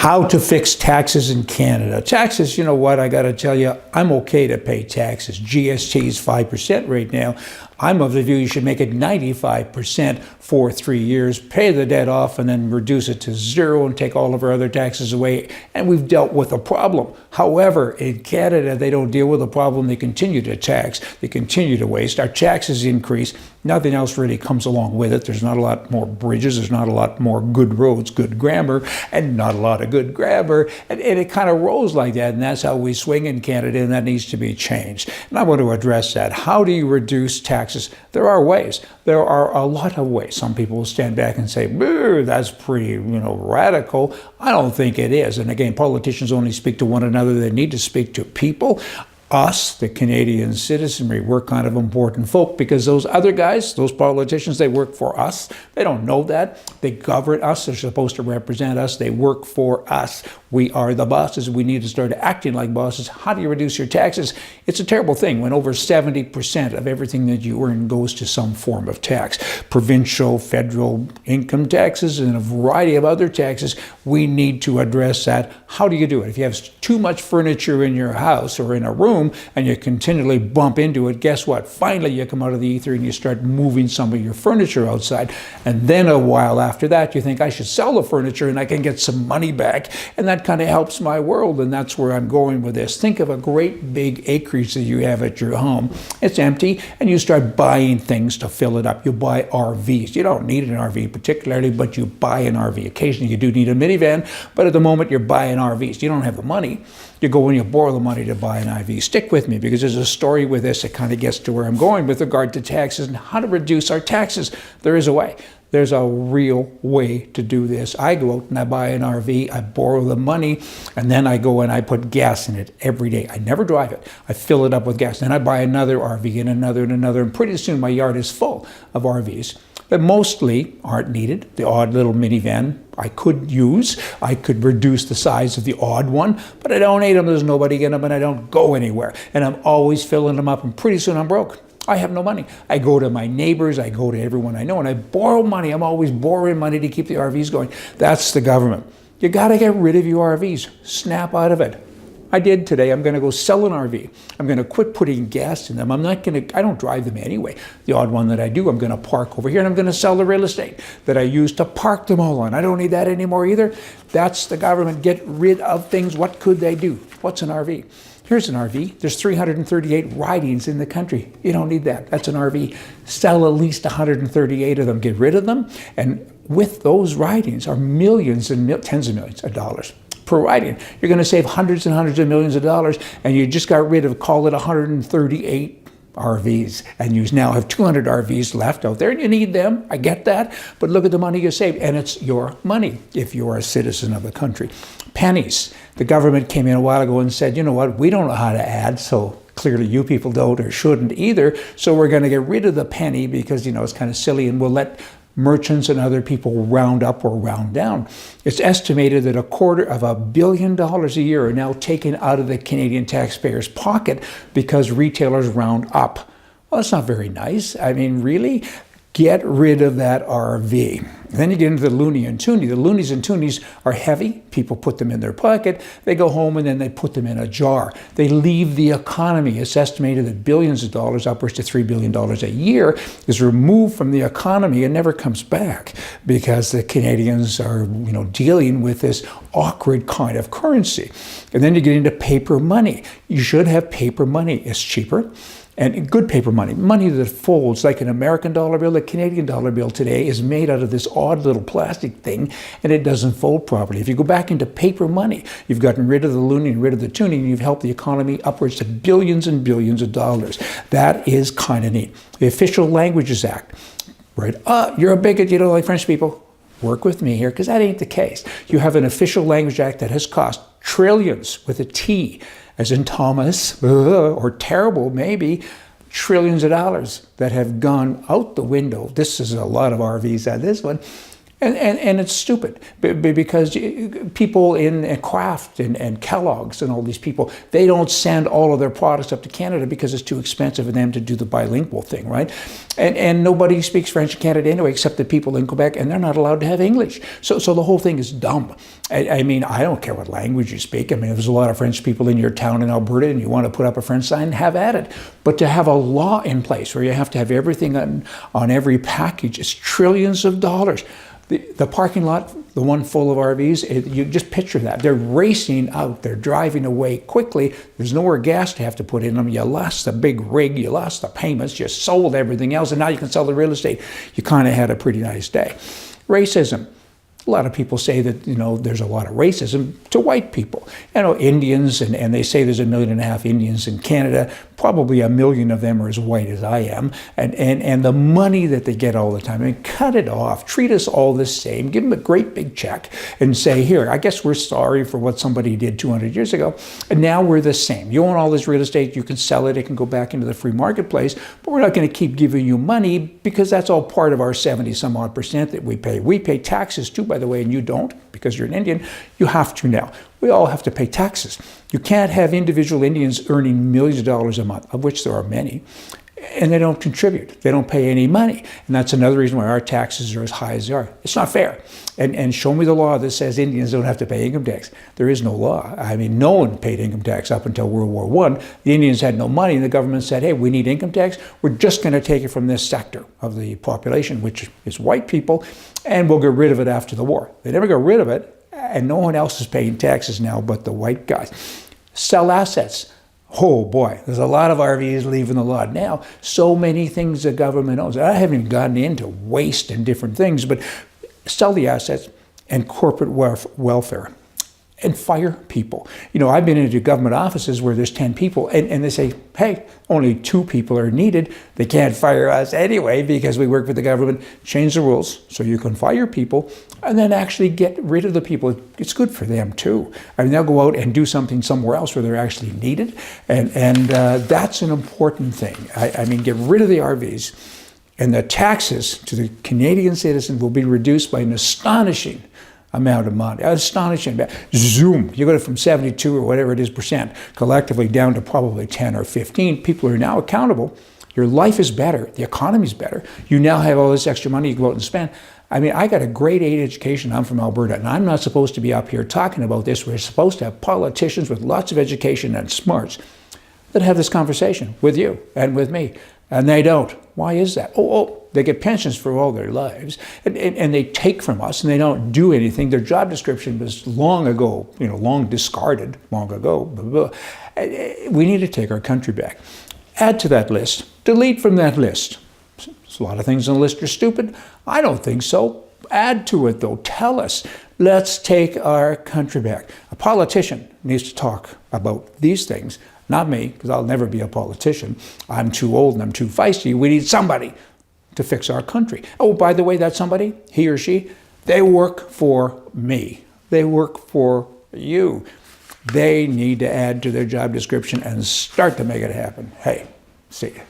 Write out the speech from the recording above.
How to fix taxes in Canada. Taxes, you know what, I got to tell you, I'm okay to pay taxes. GST is 5% right now. I'm of the view you should make it 95% for 3 years, pay the debt off, and then reduce it to zero and take all of our other taxes away, and we've dealt with the problem. However, in Canada, they don't deal with the problem. They continue to tax. They continue to waste. Our taxes increase. Nothing else really comes along with it. There's not a lot more bridges. There's not a lot more good roads, good grammar, and not a lot of good grammar. And it kind of rolls like that, and that's how we swing in Canada, and that needs to be changed. And I want to address that. How do you reduce taxes? There are ways. There are a lot of ways. Some people will stand back and say, that's pretty, radical. I don't think it is. And again, politicians only speak to one another. They need to speak to people. Us, the Canadian citizenry, we're kind of important folk because those other guys, those politicians, they work for us. They don't know that. They govern us. They're supposed to represent us. They work for us. We are the bosses. We need to start acting like bosses. How do you reduce your taxes? It's a terrible thing when over 70% of everything that you earn goes to some form of tax. Provincial, federal income taxes, and a variety of other taxes. We need to address that. How do you do it? If you have too much furniture in your house or in a room and you continually bump into it, guess what? Finally, you come out of the ether and you start moving some of your furniture outside. And then a while after that, you think, I should sell the furniture and I can get some money back. And that kind of helps my world. And that's where I'm going with this. Think of a great big acreage that you have at your home. It's empty, and you start buying things to fill it up. You buy RVs. You don't need an RV particularly, but you buy an RV. Occasionally, you do need a minivan, but at the moment, you're buying RVs. You don't have the money. You go and you borrow the money to buy an IV. Stick with me because there's a story with this that kind of gets to where I'm going with regard to taxes and how to reduce our taxes. There is a way. There's a real way to do this. I go out and I buy an RV, I borrow the money, and then I go and I put gas in it every day. I never drive it. I fill it up with gas. Then I buy another RV and another and another, and pretty soon my yard is full of RVs. But mostly aren't needed. The odd little minivan I could use. I could reduce the size of the odd one, but I don't need them. There's nobody in them, and I don't go anywhere. And I'm always filling them up, and pretty soon I'm broke. I have no money. I go to my neighbors, I go to everyone I know, and I borrow money. I'm always borrowing money to keep the RVs going. That's the government. You got to get rid of your RVs. Snap out of it. I did today. I'm going to go sell an RV. I'm going to quit putting gas in them. I don't drive them anyway. The odd one that I do, I'm going to park over here, and I'm going to sell the real estate that I used to park them all on. I don't need that anymore either. That's the government. Get rid of things. What could they do? What's an RV? Here's an RV. There's 338 ridings in the country. You don't need that. That's an RV. Sell at least 138 of them. Get rid of them. And with those ridings are millions and tens of millions of dollars per riding. You're going to save hundreds and hundreds of millions of dollars, and you just got rid of, call it 138 RVs, and you now have 200 RVs left out there, and you need them. I get that, but look at the money you saved, and it's your money if you're a citizen of the country. Pennies. The government came in a while ago and said, you know what, we don't know how to add, so clearly you people don't or shouldn't either, so we're going to get rid of the penny because, it's kind of silly, and we'll let merchants and other people round up or round down. It's estimated that $250 million a year are now taken out of the Canadian taxpayer's pocket because retailers round up. Well, that's not very nice. I mean, really? Get rid of that RV. And then you get into the loony and toonie. The loonies and toonies are heavy. People put them in their pocket. They go home and then they put them in a jar. They leave the economy. It's estimated that billions of dollars, upwards to $3 billion a year, is removed from the economy and never comes back because the Canadians are, dealing with this awkward kind of currency. And then you get into paper money. You should have paper money. It's cheaper. And good paper money, money that folds like an American dollar bill. The Canadian dollar bill today is made out of this odd little plastic thing, and it doesn't fold properly. If you go back into paper money, you've gotten rid of the loony and rid of the toonie, and you've helped the economy upwards to billions and billions of dollars. That is kind of neat. The Official Languages Act, right? You're a bigot, you don't like French people. Work with me here, because that ain't the case. You have an Official Language Act that has cost trillions with a T, as in Thomas, or terrible maybe, trillions of dollars that have gone out the window. This is a lot of RVs at this one. And it's stupid because people in Kraft and Kellogg's and all these people, they don't send all of their products up to Canada because it's too expensive for them to do the bilingual thing, right? And nobody speaks French in Canada anyway, except the people in Quebec, and they're not allowed to have English. So the whole thing is dumb. I mean, I don't care what language you speak. I mean, if there's a lot of French people in your town in Alberta and you want to put up a French sign, have at it. But to have a law in place where you have to have everything on every package, it's trillions of dollars. The parking lot, the one full of RVs, you just picture that. They're racing out. They're driving away quickly. There's nowhere gas to have to put in them. You lost the big rig. You lost the payments. You sold everything else, and now you can sell the real estate. You kind of had a pretty nice day. Racism. A lot of people say that, there's a lot of racism to white people. Indians, and they say there's 1.5 million Indians in Canada. Probably 1 million of them are as white as I am. And the money that they get all the time, cut it off. Treat us all the same. Give them a great big check and say, here, I guess we're sorry for what somebody did 200 years ago. And now we're the same. You own all this real estate. You can sell it. It can go back into the free marketplace. But we're not going to keep giving you money because that's all part of our 70-some-odd% that we pay. We pay taxes too, by the way, and you don't because you're an Indian. You have to now. We all have to pay taxes. You can't have individual Indians earning millions of dollars a month, of which there are many, and they don't contribute. They don't pay any money. And that's another reason why our taxes are as high as they are. It's not fair. And show me the law that says Indians don't have to pay income tax. There is no law. I mean, no one paid income tax up until World War I. The Indians had no money, and the government said, hey, we need income tax. We're just going to take it from this sector of the population, which is white people, and we'll get rid of it after the war. They never got rid of it, and no one else is paying taxes now but the white guys. Sell assets. Oh boy, there's a lot of RVs leaving the lot now. So many things the government owns. I haven't even gotten into waste and different things, but sell the assets and corporate welfare. And fire people. I've been into government offices where there's 10 people and they say, hey, only 2 people are needed. They can't fire us anyway because we work for the government. Change the rules so you can fire people and then actually get rid of the people. It's good for them too. I mean, they'll go out and do something somewhere else where they're actually needed. And that's an important thing. I mean, get rid of the RVs and the taxes to the Canadian citizen will be reduced by an astonishing amount of money. Astonishing. Zoom. You go from 72 or whatever it is percent collectively down to probably 10 or 15. People are now accountable. Your life is better. The economy is better. You now have all this extra money you go out and spend. I mean, I got a grade 8 education. I'm from Alberta, and I'm not supposed to be up here talking about this. We're supposed to have politicians with lots of education and smarts that have this conversation with you and with me. And they don't. Why is that? They get pensions for all their lives, and they take from us, and they don't do anything. Their job description was long ago, long discarded, long ago. Blah, blah, blah. We need to take our country back. Add to that list. Delete from that list. There's a lot of things on the list are stupid. I don't think so. Add to it, though. Tell us. Let's take our country back. A politician needs to talk about these things. Not me, because I'll never be a politician. I'm too old and I'm too feisty. We need somebody to fix our country. Oh, by the way, that somebody, he or she, they work for me. They work for you. They need to add to their job description and start to make it happen. Hey, see ya.